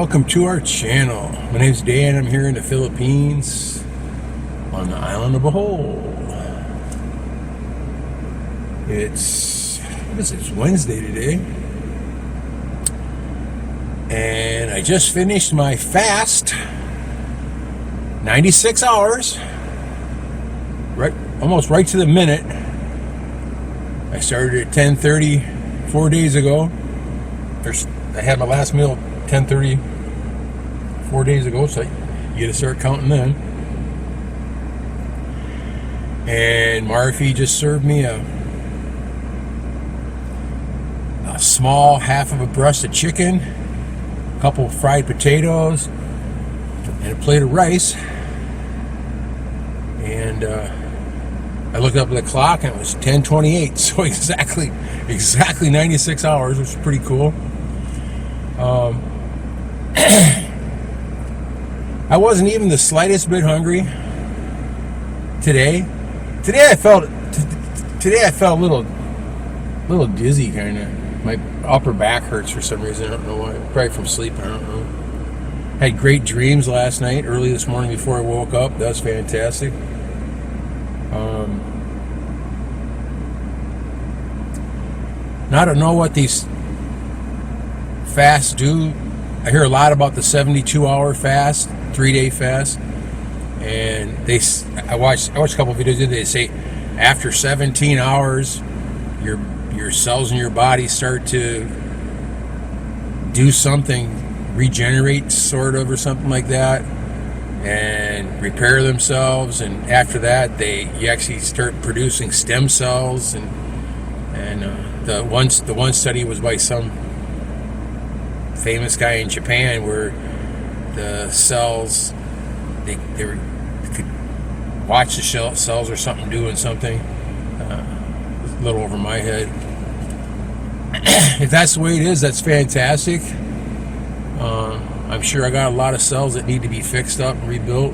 Welcome to our channel. My name's Dan. I'm here in the Philippines on the Island of Bohol. It's Wednesday today, and I just finished my fast. 96 hours, right, almost right to the minute. I started at 10:30 4 days ago. I had my last meal 10:30 4 days ago, so you gotta start counting then. And Marfie just served me a small half of a breast of chicken, a couple of fried potatoes, and a plate of rice. And I looked up at the clock and it was 10:28, so exactly 96 hours, which is pretty cool. I wasn't even the slightest bit hungry today. Today I felt a little dizzy, kind of. My upper back hurts for some reason. I don't know why. Probably from sleep. I don't know. Had great dreams last night, early this morning before I woke up. That was fantastic. Now I don't know what these fasts do. I hear a lot about the 72-hour fast, 3-day fast, and I watched a couple of videos. They say after 17 hours, your cells in your body start to do something, regenerate sort of, or something like that, and repair themselves. And after that, you actually start producing stem cells. And the one study was by some famous guy in Japan where the cells they could watch the cells or something doing something. A little over my head. If that's the way it is, that's fantastic. I'm sure I got a lot of cells that need to be fixed up and rebuilt.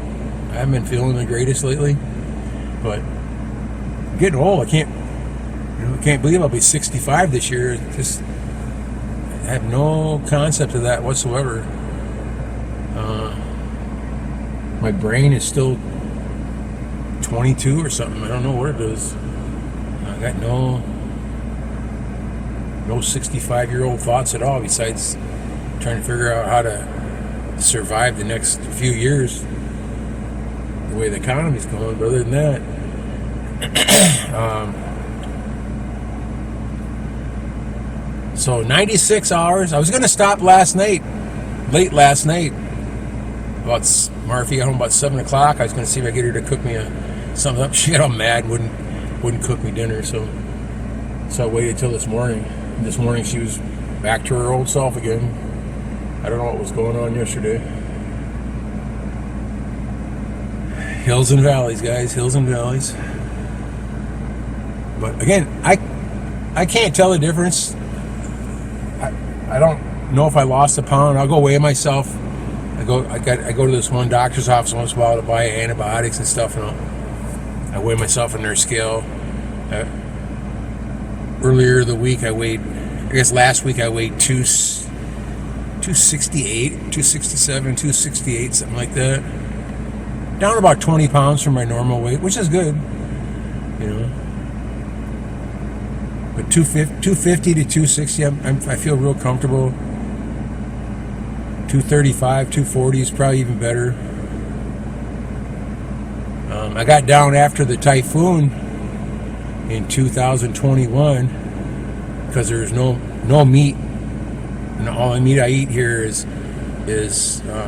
I haven't been feeling the greatest lately, but I'm getting old. I can't believe I'll be 65 this year. I have no concept of that whatsoever. My brain is still 22 or something. I don't know what it is. I got no 65-year-old thoughts at all, besides trying to figure out how to survive the next few years the way the economy's going. But other than that, so 96 hours. I was going to stop late last night. About Marfie got home about 7 o'clock. I was going to see if I get her to cook me something up. She got all mad, wouldn't cook me dinner. So I waited till this morning. This morning she was back to her old self again. I don't know what was going on yesterday. Hills and valleys, guys. Hills and valleys. But again, I can't tell the difference. I don't know if I lost a pound. I'll go weigh myself. I go to this one doctor's office once in a while to buy antibiotics and stuff, and I weigh myself on their scale. Earlier the week last week I weighed 268, 267, 268, something like that. Down about 20 pounds from my normal weight, which is good, you know. But 250 to 260, I feel real comfortable. 235, 240 is probably even better. I got down after the typhoon in 2021 because there's no meat, and all the meat I eat here is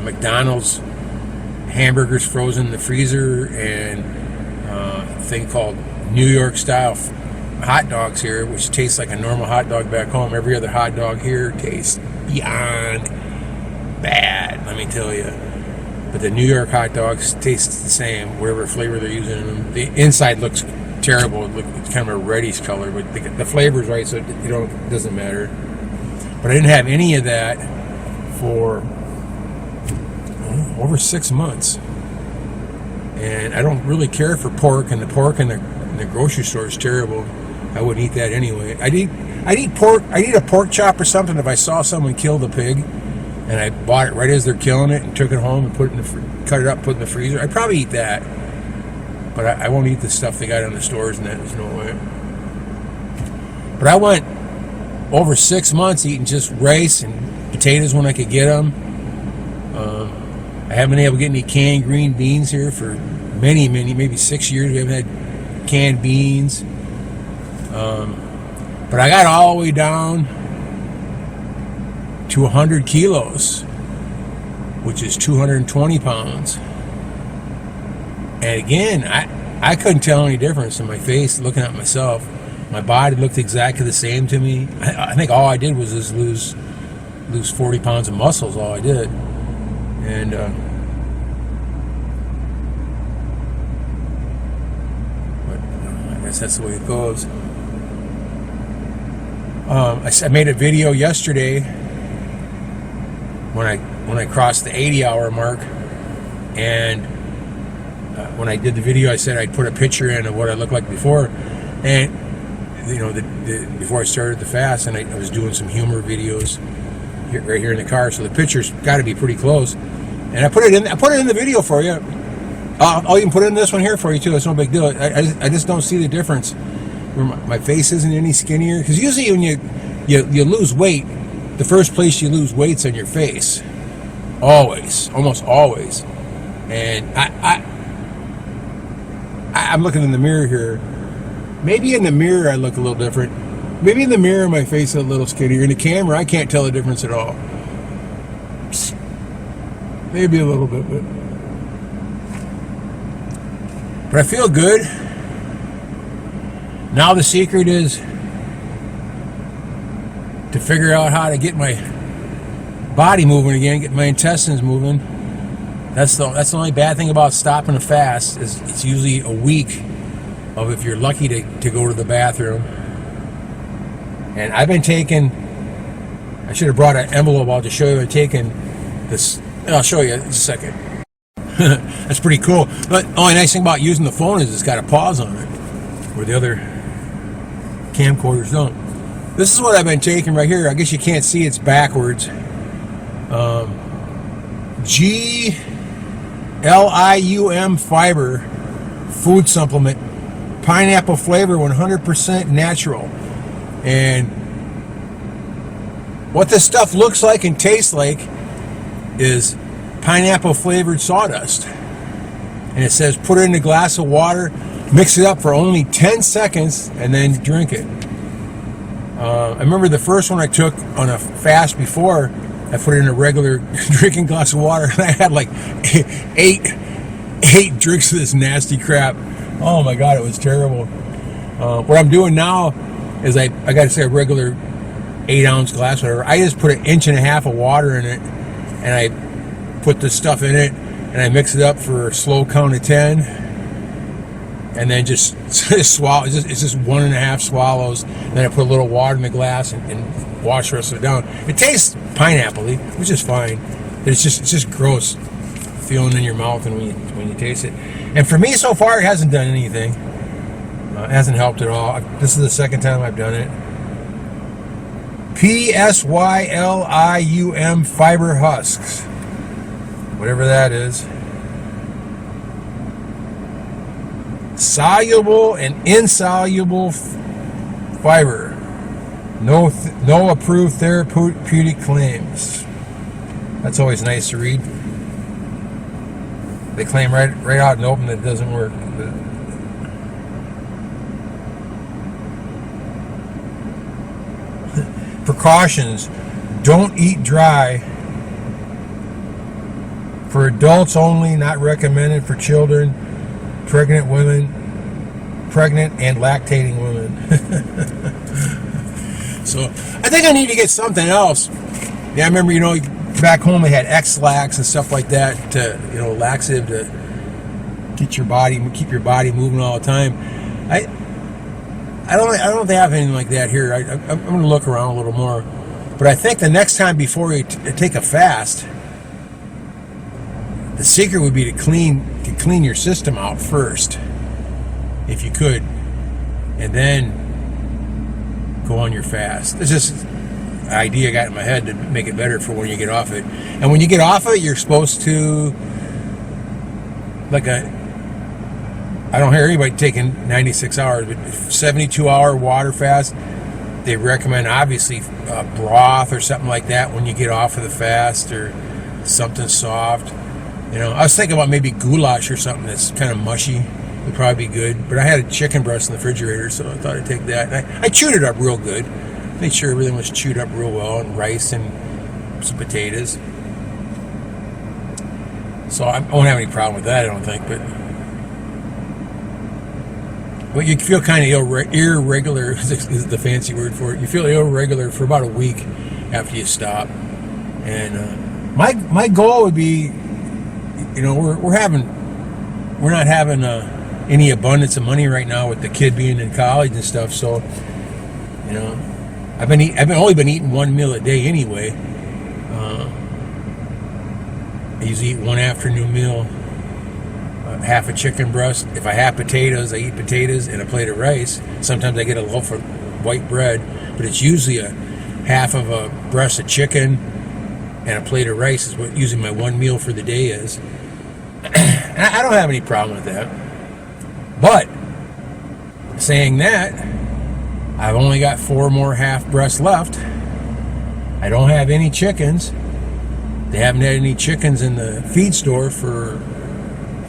McDonald's hamburgers frozen in the freezer, and a thing called New York style hot dogs here, which tastes like a normal hot dog back home. Every other hot dog here tastes beyond bad, let me tell you. But the New York hot dogs taste the same, whatever flavor they're using in them. The inside looks terrible. It's kind of a reddish color, but the flavor's right, so it doesn't matter. But I didn't have any of that for over 6 months. And I don't really care for pork, and the pork in the grocery store is terrible. I wouldn't eat that anyway. I'd eat pork. I'd eat a pork chop or something if I saw someone kill the pig. and I bought it right as they're killing it and took it home and put it in cut it up, put it in the freezer, I'd probably eat that. But I won't eat the stuff they got in the stores and that. There's no way. But I went over 6 months eating just rice and potatoes when I could get them. I haven't been able to get any canned green beans here for many, maybe 6 years. We haven't had canned beans. But I got all the way down to 100 kilos, which is 220 pounds. And again, I couldn't tell any difference in my face looking at myself. My body looked exactly the same to me. I think all I did was just lose 40 pounds of muscles, all I did. And but I guess that's the way it goes. I made a video yesterday when I crossed the 80-hour mark, and when I did the video, I said I'd put a picture in of what I looked like before, and before I started the fast, and I was doing some humor videos right here in the car, so the picture's got to be pretty close. And I put it in the video for you. I'll even put it in this one here for you too. It's no big deal. I just don't see the difference. My face isn't any skinnier, because usually when you lose weight, the first place you lose weight's on your face. Always, almost always. And I'm looking in the mirror here. Maybe in the mirror I look a little different. Maybe in the mirror my face is a little skinnier. In the camera I can't tell the difference at all. Maybe a little bit, but I feel good. Now the secret is to figure out how to get my body moving again, get my intestines moving. That's the only bad thing about stopping a fast, is it's usually a week of, if you're lucky to go to the bathroom. And I've been taking, I should have brought an envelope out to show you. I've taken this, and I'll show you in a second. That's pretty cool. But the only nice thing about using the phone is it's got a pause on it, where the other camcorders don't. This is what I've been taking right here. I guess you can't see, it's backwards. GLIUM fiber food supplement, pineapple flavor, 100% natural. And what this stuff looks like and tastes like is pineapple flavored sawdust. And it says put it in a glass of water, mix it up for only 10 seconds, and then drink it. I remember the first one I took on a fast before, I put it in a regular drinking glass of water, and I had like eight drinks of this nasty crap. Oh my God, it was terrible. What I'm doing now is I got to say a regular 8-ounce glass, whatever. I just put 1.5 inches of water in it, and I put the stuff in it, and I mix it up for a slow count of 10, and then just swallow. It's just 1.5 swallows. Then I put a little water in the glass and wash the rest of it down. It tastes pineapple-y, which is fine. It's just gross feeling in your mouth and when you taste it. And for me, so far, it hasn't done anything. It hasn't helped at all. This is the second time I've done it. PSYLIUM fiber husks, whatever that is. Soluble and insoluble fiber. No approved therapeutic claims. That's always nice to read. They claim right out in the open that it doesn't work. Precautions: don't eat dry. For adults only, not recommended for children, pregnant women, pregnant and lactating women. So I think I need to get something else. Yeah, I remember, back home they had X-Lax and stuff like that, to, laxative to keep your body moving all the time. I don't have anything like that here. I'm going to look around a little more. But I think the next time before you take a fast, the secret would be to clean your system out first, if you could, and then go on your fast. It's just idea I got in my head to make it better for when you get off it. And when you get off it, you're supposed to, I don't hear anybody taking 96 hours, but 72-hour water fast. They recommend, obviously, broth or something like that when you get off of the fast, or something soft. I was thinking about maybe goulash or something that's kind of mushy. Would probably be good. But I had a chicken breast in the refrigerator, so I thought I'd take that. And I chewed it up real good. Made sure everything was chewed up real well, and rice and some potatoes. So I won't have any problem with that, I don't think. But you feel kind of irregular is the fancy word for it. You feel irregular for about a week after you stop. And my goal would be, we're not having any abundance of money right now with the kid being in college and stuff. So, I've only been eating one meal a day anyway. I usually eat one afternoon meal, half a chicken breast. If I have potatoes, I eat potatoes and a plate of rice. Sometimes I get a loaf of white bread, but it's usually a half of a breast of chicken and a plate of rice is what usually my one meal for the day is. And I don't have any problem with that. But saying that, I've only got 4 more half breasts left. I don't have any chickens. They haven't had any chickens in the feed store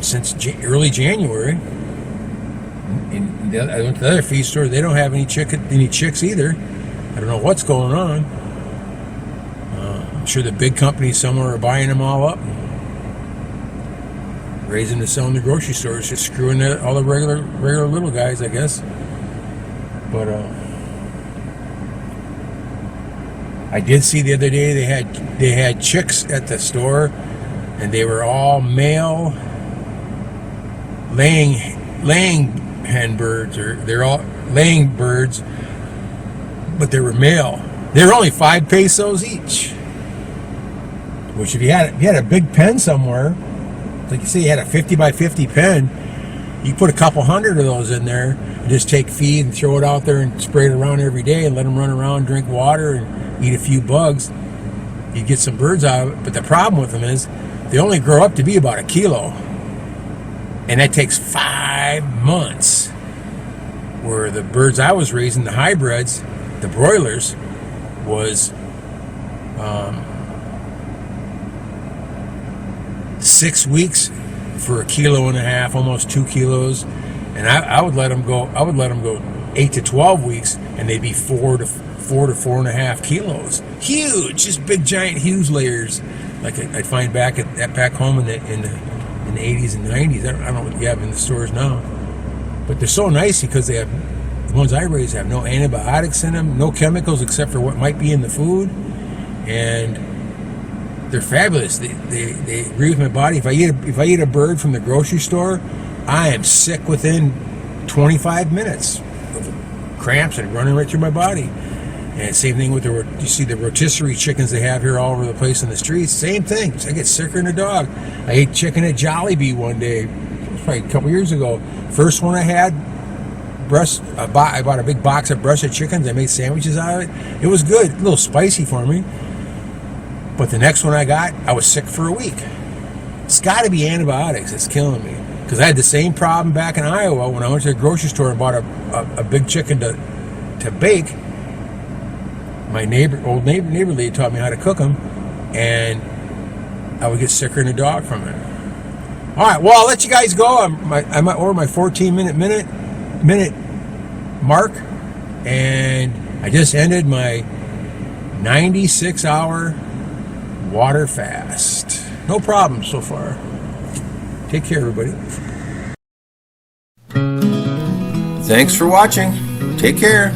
since early January. I went to the other feed store. They don't have any chicks either. I don't know what's going on. I'm sure the big companies somewhere are buying them all up, raising to sell in the grocery stores, just screwing all the regular little guys, I guess. But I did see the other day they had chicks at the store, and they were all male laying hen birds, or they're all laying birds, but they were male. They were only 5 pesos each. Which if you had a big pen somewhere, like you say, you had a 50 by 50 pen, you put a couple hundred of those in there and just take feed and throw it out there and spray it around every day and let them run around, drink water, and eat a few bugs. You get some birds out of it. But the problem with them is they only grow up to be about 1 kilo. And that takes 5 months. Where the birds I was raising, the hybrids, the broilers, was 6 weeks for 1.5 kilos, almost 2 kilos, and I would let them go. I would let them go 8 to 12 weeks, and they'd be 4 to 4.5 kilos. Huge, just big, giant, huge layers, like I'd find back home in the 80s and 90s. I don't know what you have in the stores now, but they're so nice because the ones I raise have no antibiotics in them, no chemicals except for what might be in the food, and they're fabulous. They agree with my body. If I eat a bird from the grocery store, I am sick within 25 minutes of cramps and running right through my body. And same thing with you see the rotisserie chickens they have here all over the place in the streets. Same thing. I get sicker than a dog. I ate chicken at Jollibee one day. It was probably a couple years ago. First one I had, I bought a big box of breasted chickens. I made sandwiches out of it. It was good. A little spicy for me. But the next one I got, I was sick for a week. It's got to be antibiotics. It's killing me. Because I had the same problem back in Iowa when I went to the grocery store and bought a big chicken to bake. My old neighbor lady taught me how to cook them, and I would get sicker than a dog from it. All right, well, I'll let you guys go. I'm over my 14-minute mark, and I just ended my 96-hour water fast. No problem so far. Take care, everybody. Thanks for watching. Take care.